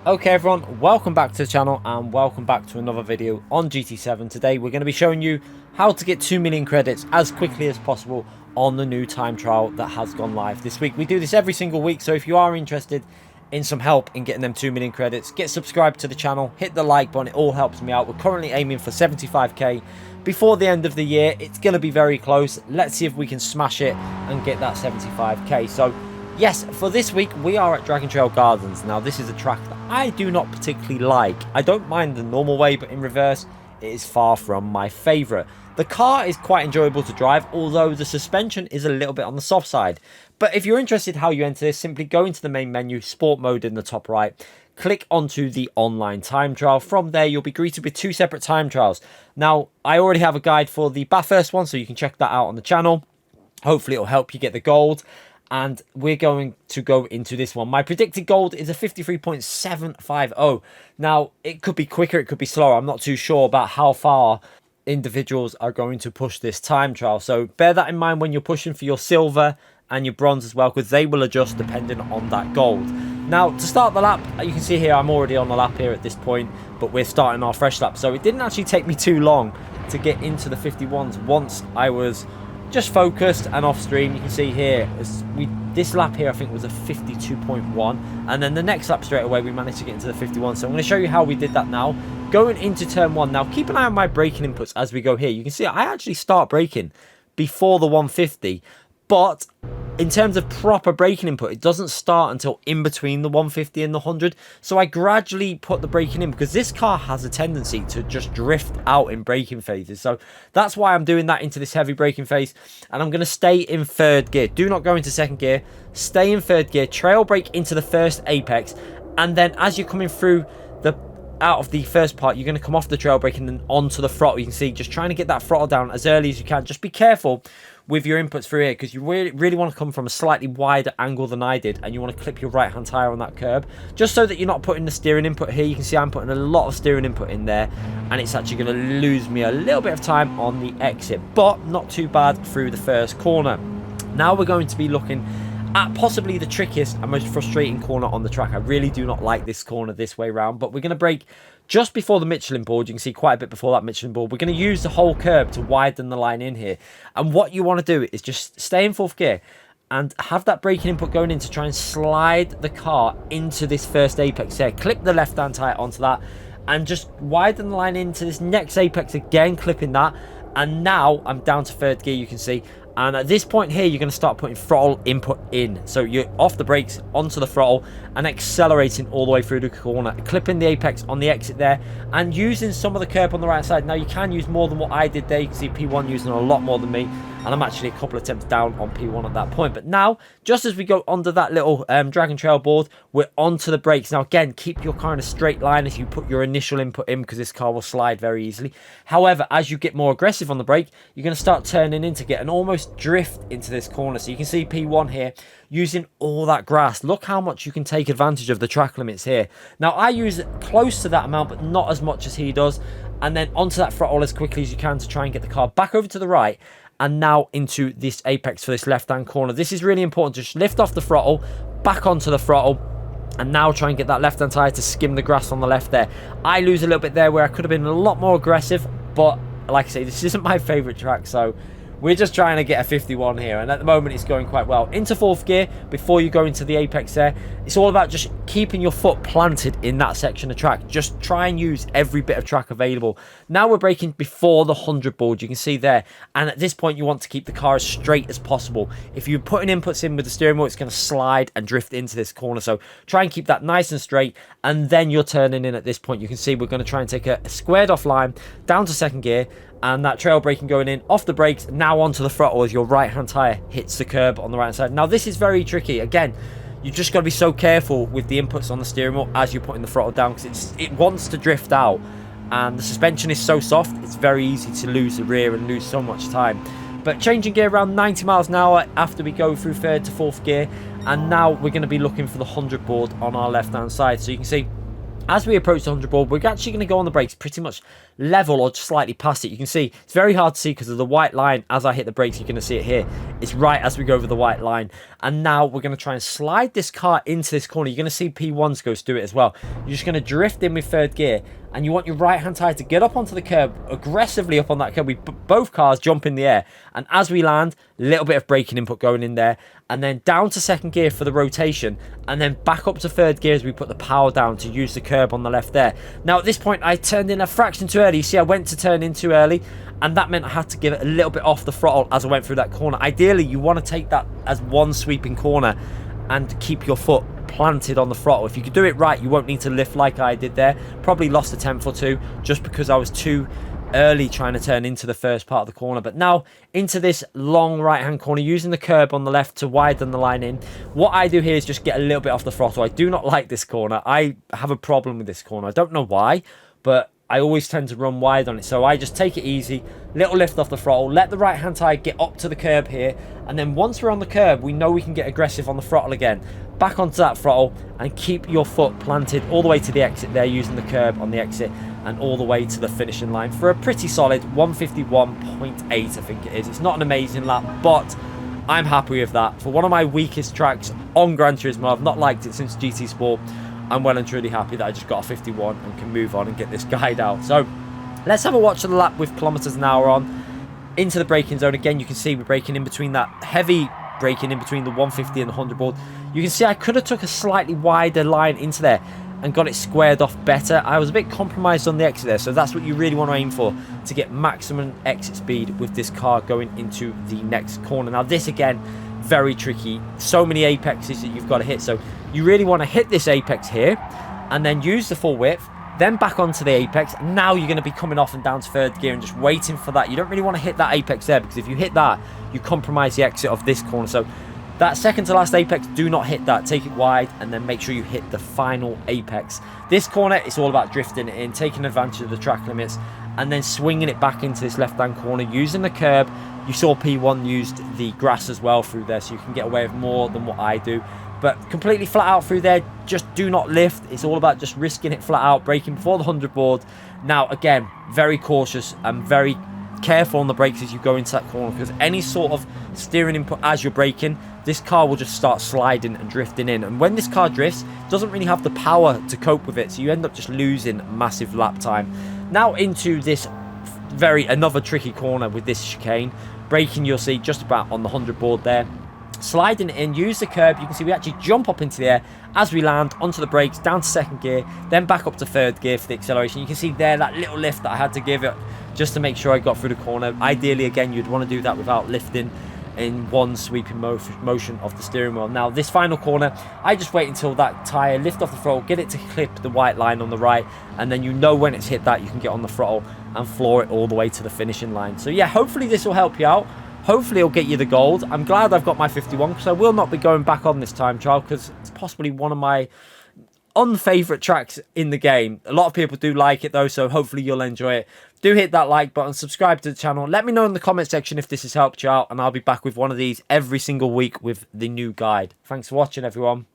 Okay everyone, welcome back to the channel and welcome back to another video on GT7. Today we're going to be showing you how to get 2 million credits as quickly as possible on the new time trial that has gone live this week. We do this every single week, so if you are interested in some help in getting them 2 million credits, get subscribed to the channel, hit the like button, it all helps me out. We're currently aiming for 75k before the end of the year. It's going to be very close. Let's see if we can smash it and get that 75k. So yes, for this week, we are at Dragon Trail Gardens. Now, this is a track that I do not particularly like. I don't mind the normal way, but in reverse, it is far from my favourite. The car is quite enjoyable to drive, although the suspension is a little bit on the soft side. But if you're interested how you enter this, simply go into the main menu, Sport Mode in the top right, click onto the online time trial. From there, you'll be greeted with 2 separate time trials. Now, I already have a guide for the Bathurst one, so you can check that out on the channel. Hopefully, it'll help you get the gold. And we're going to go into this one. My predicted gold is a 53.750. Now, it could be quicker, it could be slower. I'm not too sure about how far individuals are going to push this time trial. So bear that in mind when you're pushing for your silver and your bronze as well, because they will adjust depending on that gold. Now, to start the lap, you can see here I'm already on the lap here at this point, but we're starting our fresh lap. So it didn't actually take me too long to get into the 51s once I was just focused and off stream. You can see here this lap here I think was a 52.1, and then the next lap straight away we managed to get into the 51. So I'm going to show you how we did that now going into turn 1. Now keep an eye on my braking inputs as we go here. You can see I actually start braking before the 150, but in terms of proper braking input, it doesn't start until in between the 150 and the 100. So I gradually put the braking in because this car has a tendency to just drift out in braking phases. So that's why I'm doing that into this heavy braking phase. And I'm going to stay in 3rd gear. Do not go into 2nd gear. Stay in 3rd gear. Trail brake into the first apex. And then as you're coming through out of the first part, you're going to come off the trail brake and then onto the throttle. You can see just trying to get that throttle down as early as you can. Just be careful with your inputs through here because you really want to come from a slightly wider angle than I did, and you want to clip your right hand tire on that curb just so that you're not putting the steering input here. You can see I'm putting a lot of steering input in there, and it's actually going to lose me a little bit of time on the exit, but not too bad through the first corner. Now we're going to be looking at possibly the trickiest and most frustrating corner on the track. I really do not like this corner this way round, but we're going to brake just before the Michelin board. You can see quite a bit before that Michelin board. We're going to use the whole curb to widen the line in here. And what you want to do is just stay in 4th gear and have that braking input going in to try and slide the car into this first apex here. Clip the left-hand tire onto that and just widen the line into this next apex again, clipping that. And now I'm down to 3rd gear, you can see. And at this point here, you're going to start putting throttle input in. So you're off the brakes, onto the throttle, and accelerating all the way through the corner, clipping the apex on the exit there, and using some of the curb on the right side. Now, you can use more than what I did there. You can see P1 using a lot more than me, and I'm actually a couple of attempts down on P1 at that point. But now, just as we go under that little Dragon Trail board, we're onto the brakes. Now, again, keep your car in a straight line as you put your initial input in, because this car will slide very easily. However, as you get more aggressive on the brake, you're going to start turning in to get an almost drift into this corner. So you can see P1 here using all that grass. Look how much you can take advantage of the track limits here. Now I use close to that amount, but not as much as he does, and then onto that throttle as quickly as you can to try and get the car back over to the right, and now into this apex for this left hand corner. This is really important. Just lift off the throttle, back onto the throttle, and now try and get that left hand tire to skim the grass on the left there. I lose a little bit there where I could have been a lot more aggressive, but like I say, this isn't my favorite track, so we're just trying to get a 51 here, and at the moment it's going quite well. Into 4th gear before you go into the apex there. It's all about just keeping your foot planted in that section of track. Just try and use every bit of track available. Now we're braking before the 100 board, you can see there, and at this point you want to keep the car as straight as possible. If you're putting inputs in with the steering wheel, it's going to slide and drift into this corner, so try and keep that nice and straight, and then you're turning in at this point. You can see we're going to try and take a squared off line down to 2nd gear, and that trail braking going in, off the brakes, now onto the throttle as your right hand tire hits the curb on the right side. Now this is very tricky. Again, you just got to be so careful with the inputs on the steering wheel as you're putting the throttle down, because it wants to drift out, and the suspension is so soft it's very easy to lose the rear and lose so much time. But changing gear around 90 miles an hour after we go through 3rd to 4th gear, and now we're going to be looking for the 100 board on our left hand side. So you can see as we approach the 100 board, we're actually going to go on the brakes pretty much level or just slightly past it. You can see it's very hard to see because of the white line. As I hit the brakes, you're going to see it here. It's right as we go over the white line. And now we're going to try and slide this car into this corner. You're going to see P1's goes do it as well. You're just going to drift in with third gear, and you want your right hand tire to get up onto the curb, aggressively up on that curb. Both cars jump in the air, and as we land, a little bit of braking input going in there, and then down to second gear for the rotation, and then back up to third gear as we put the power down to use the curb on the left there. Now at this point I turned in a fraction too early. You see, I went to turn in too early, and that meant I had to give it a little bit off the throttle as I went through that corner. Ideally you want to take that as one sweeping corner and keep your foot planted on the throttle. If you could do it right, you won't need to lift like I did there. Probably lost a tenth or two just because I was too early trying to turn into the first part of the corner. But now into this long right hand corner, using the curb on the left to widen the line in. What I do here is just get a little bit off the throttle. I do not like this corner. I have a problem with this corner. I don't know why, but I always tend to run wide on it. So I just take it easy, little lift off the throttle, let the right hand tire get up to the curb here, and then once we're on the curb, we know we can get aggressive on the throttle again. Back onto that throttle and keep your foot planted all the way to the exit there, using the curb on the exit, and all the way to the finishing line for a pretty solid 151.8, I think it is. It's not an amazing lap, but I'm happy with that. For one of my weakest tracks on Gran Turismo, I've not liked it since GT Sport. I'm well and truly happy that I just got a 51 and can move on and get this guide out. So let's have a watch of the lap with kilometers an hour on. Into the braking zone again. You can see we're braking in between that heavy braking in between the 150 and the 100 board. You can see I could have took a slightly wider line into there and got it squared off better. I was a bit compromised on the exit there, so that's what you really want to aim for, to get maximum exit speed with this car going into the next corner. Now this again, very tricky. So many apexes that you've got to hit, so you really want to hit this apex here and then use the full width, then back onto the apex. Now you're going to be coming off and down to third gear and just waiting for that. You don't really want to hit that apex there, because if you hit that, you compromise the exit of this corner. So that second to last apex, do not hit that. Take it wide and then make sure you hit the final apex. This corner, it's all about drifting it in, taking advantage of the track limits, and then swinging it back into this left-hand corner using the curb. You saw P1 used the grass as well through there, so you can get away with more than what I do. But completely flat out through there, just do not lift. It's all about just risking it flat out, braking before the 100 board. Now, again, very cautious and very careful on the brakes as you go into that corner, because any sort of steering input as you're braking, this car will just start sliding and drifting in. And when this car drifts, it doesn't really have the power to cope with it, so you end up just losing massive lap time. Now into this another tricky corner with this chicane. Braking, you'll see just about on the 100 board there. Sliding it in, use the curb. You can see we actually jump up into the air as we land, onto the brakes, down to second gear, then back up to third gear for the acceleration. You can see there that little lift that I had to give it just to make sure I got through the corner. Ideally, again, you'd want to do that without lifting, in one sweeping motion of the steering wheel. Now this final corner, I just wait until that tyre, lift off the throttle, get it to clip the white line on the right, and then you know when it's hit that, you can get on the throttle and floor it all the way to the finishing line. So yeah, hopefully this will help you out. Hopefully it'll get you the gold. I'm glad I've got my 51, because I will not be going back on this time trial, because it's possibly one of my unfavourite tracks in the game. A lot of people do like it though, so hopefully you'll enjoy it. Do hit that like button, subscribe to the channel, let me know in the comment section if this has helped you out, and I'll be back with one of these every single week with the new guide. Thanks for watching, everyone.